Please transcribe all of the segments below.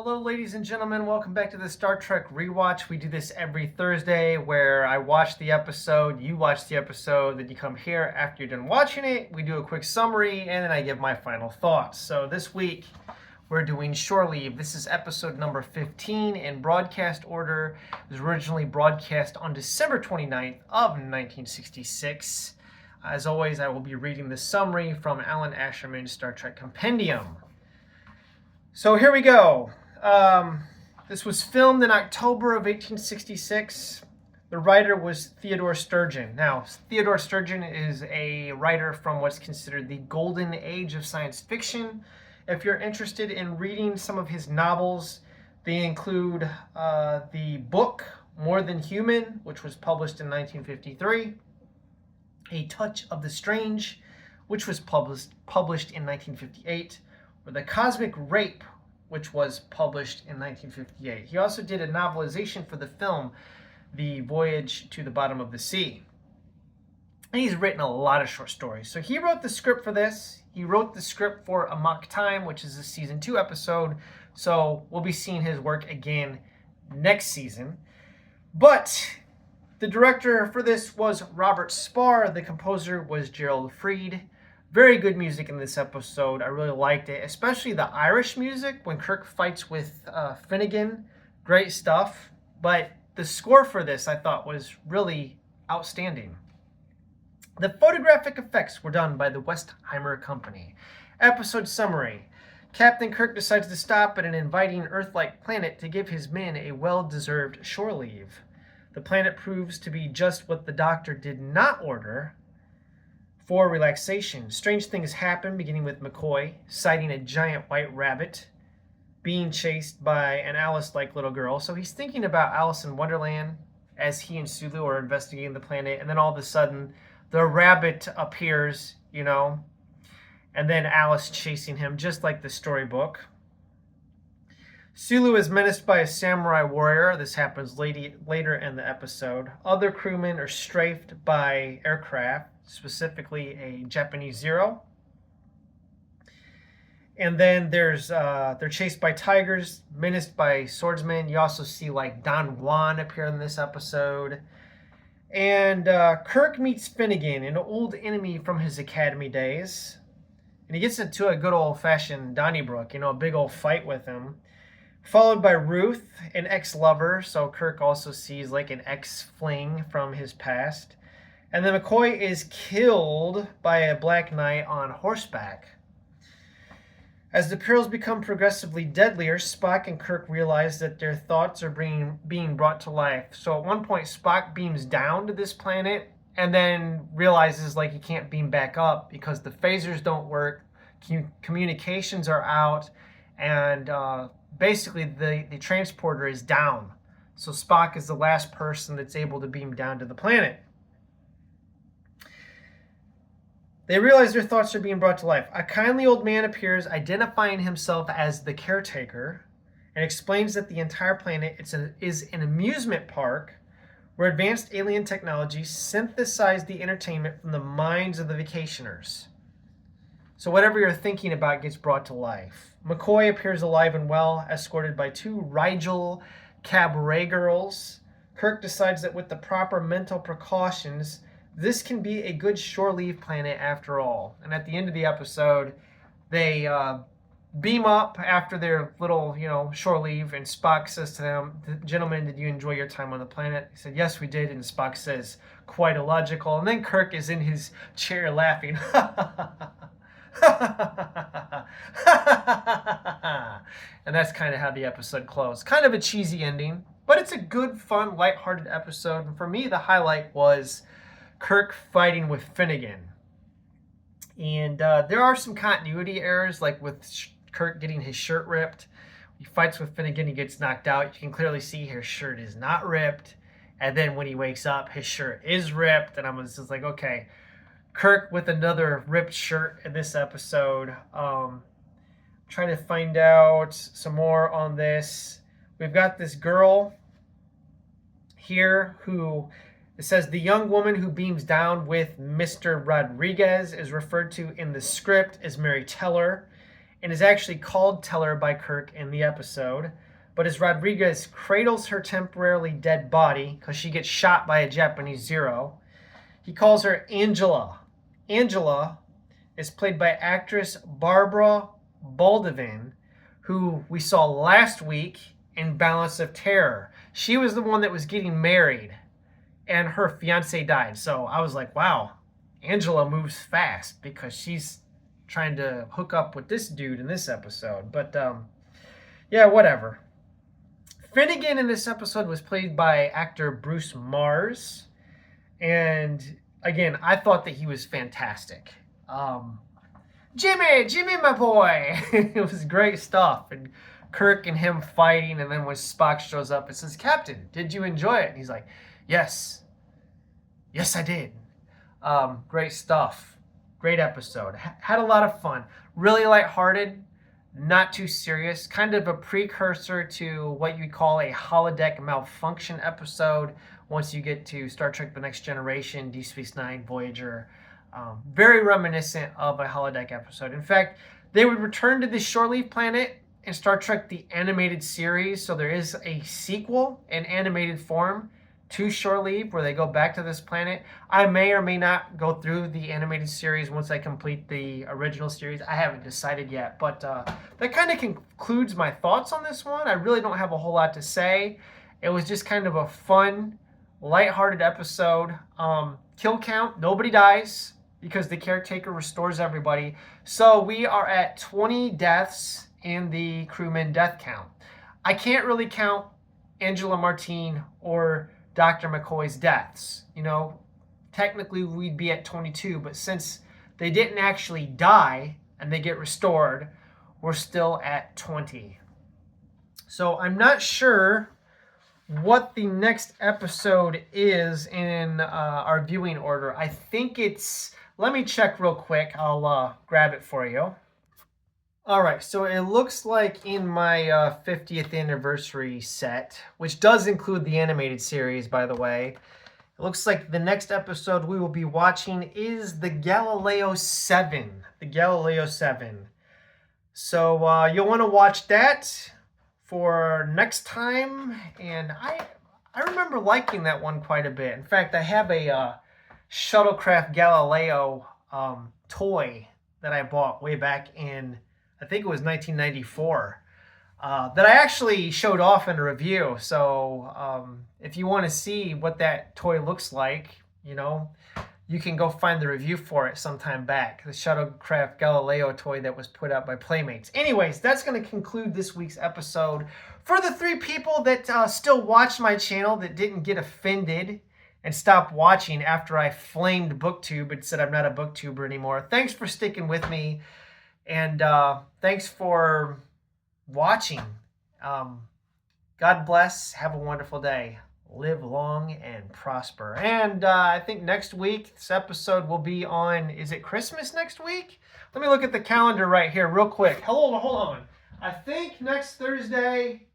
Hello, ladies and gentlemen. Welcome back to the Star Trek Rewatch. We do this every Thursday where I watch the episode, you watch the episode, then you come here after you're done watching it. We do a quick summary, and then I give my final thoughts. So this week, we're doing Shore Leave. This is episode number 15 in broadcast order. It was originally broadcast on December 29th of 1966. As always, I will be reading the summary from Alan Asherman's Star Trek Compendium. So here we go. This was filmed in October of 1866. The writer was Theodore Sturgeon. Now, Theodore Sturgeon is a writer from what's considered the golden age of science fiction. If you're interested in reading some of his novels, they include the book More Than Human, which was published in 1953, A Touch of the Strange, which was published in 1958, or The Cosmic Rape, which was published in 1958. He also did a novelization for the film, The Voyage to the Bottom of the Sea. And he's written a lot of short stories. So he wrote the script for this. He wrote the script for Amok Time, which is a season 2 episode. So we'll be seeing his work again next season. But the director for this was Robert Spar. The composer was Gerald Fried. Very good music in this episode. I really liked it, especially the Irish music when Kirk fights with Finnegan. Great stuff. But the score for this, I thought, was really outstanding. The photographic effects were done by the Westheimer Company. Episode summary. Captain Kirk decides to stop at an inviting Earth-like planet to give his men a well-deserved shore leave. The planet proves to be just what the doctor did not order. For relaxation, strange things happen, beginning with McCoy sighting a giant white rabbit, being chased by an Alice-like little girl. So he's thinking about Alice in Wonderland as he and Sulu are investigating the planet, and then all of a sudden, the rabbit appears, and then Alice chasing him, just like the storybook. Sulu is menaced by a samurai warrior. This happens later in the episode. Other crewmen are strafed by aircraft, specifically a Japanese Zero. And then they're chased by tigers, menaced by swordsmen. You also see Don Juan appear in this episode. And Kirk meets Finnegan, an old enemy from his academy days. And he gets into a good old-fashioned Donnybrook, a big old fight with him. Followed by Ruth, an ex-lover. So Kirk also sees an ex-fling from his past. And then McCoy is killed by a Black Knight on horseback. As the perils become progressively deadlier, Spock and Kirk realize that their thoughts are being brought to life. So at one point, Spock beams down to this planet and then realizes he can't beam back up because the phasers don't work, communications are out, and basically the transporter is down. So Spock is the last person that's able to beam down to the planet. They realize their thoughts are being brought to life. A kindly old man appears, identifying himself as the caretaker, and explains that the entire planet is an amusement park where advanced alien technology synthesized the entertainment from the minds of the vacationers. So whatever you're thinking about gets brought to life. McCoy appears alive and well, escorted by 2 Rigel cabaret girls. Kirk decides that with the proper mental precautions, this can be a good shore leave planet after all. And at the end of the episode, they beam up after their little, shore leave, and Spock says to them, "Gentlemen, did you enjoy your time on the planet?" He said, "Yes, we did." And Spock says, "Quite illogical." And then Kirk is in his chair laughing. And that's kind of how the episode closed. Kind of a cheesy ending, but it's a good, fun, lighthearted episode. And for me, the highlight was Kirk fighting with Finnegan. And there are some continuity errors, like with Kirk getting his shirt ripped. He fights with Finnegan, he gets knocked out. You can clearly see his shirt is not ripped. And then when he wakes up, his shirt is ripped. And I was just like, okay, Kirk with another ripped shirt in this episode. Trying to find out some more on this. We've got this girl here who... It says the young woman who beams down with Mr. Rodriguez is referred to in the script as Mary Teller. and is actually called Teller by Kirk in the episode. But as Rodriguez cradles her temporarily dead body because she gets shot by a Japanese Zero, he calls her Angela. Angela is played by actress Barbara Baldwin, who we saw last week in Balance of Terror. She was the one that was getting married, and her fiance died. So I was like, wow, Angela moves fast because she's trying to hook up with this dude in this episode. But yeah, whatever. Finnegan in this episode was played by actor Bruce Mars. And again, I thought that he was fantastic. Jimmy, my boy. It was great stuff. And Kirk and him fighting. And then when Spock shows up, it says, Captain, did you enjoy it? And he's like, yes. Yes, I did. Great stuff. Great episode. Had a lot of fun. Really lighthearted. Not too serious. Kind of a precursor to what you'd call a holodeck malfunction episode once you get to Star Trek The Next Generation, Deep Space Nine, Voyager. Very reminiscent of a holodeck episode. In fact, they would return to the Shore Leave Planet in Star Trek The Animated Series. So there is a sequel in animated form to Shore Leave where they go back to this planet. I may or may not go through the animated series once I complete the original series. I haven't decided yet, but that kind of concludes my thoughts on this one. I really don't have a whole lot to say. It was just kind of a fun, lighthearted episode. Kill count, nobody dies because the caretaker restores everybody. So we are at 20 deaths in the crewman death count. I can't really count Angela Martine or Dr. McCoy's deaths. You know, technically we'd be at 22, but since they didn't actually die and they get restored, we're still at 20. So I'm not sure what the next episode is in our viewing order. I think it's, let me check real quick. I'll grab it for you. All right, so it looks like in my 50th anniversary set, which does include the animated series, by the way, it looks like the next episode we will be watching is the Galileo 7. The Galileo 7. So you'll want to watch that for next time. And I remember liking that one quite a bit. In fact, I have a Shuttlecraft Galileo toy that I bought way back in, I think it was 1994, that I actually showed off in a review. So if you want to see what that toy looks like, you know, you can go find the review for it sometime back. The Shuttlecraft Galileo toy that was put out by Playmates. Anyways, that's going to conclude this week's episode. For the 3 people that still watch my channel that didn't get offended and stopped watching after I flamed BookTube and said I'm not a booktuber anymore, thanks for sticking with me. And thanks for watching. God bless. Have a wonderful day. Live long and prosper. And I think next week, this episode will be on, is it Christmas next week? Let me look at the calendar right here real quick. Hold on. I think next Thursday.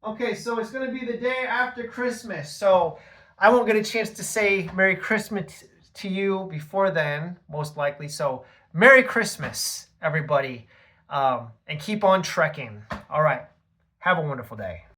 Okay, so it's going to be the day after Christmas. So I won't get a chance to say Merry Christmas to you before then, most likely. So Merry Christmas, everybody, and keep on trekking. All right. Have a wonderful day.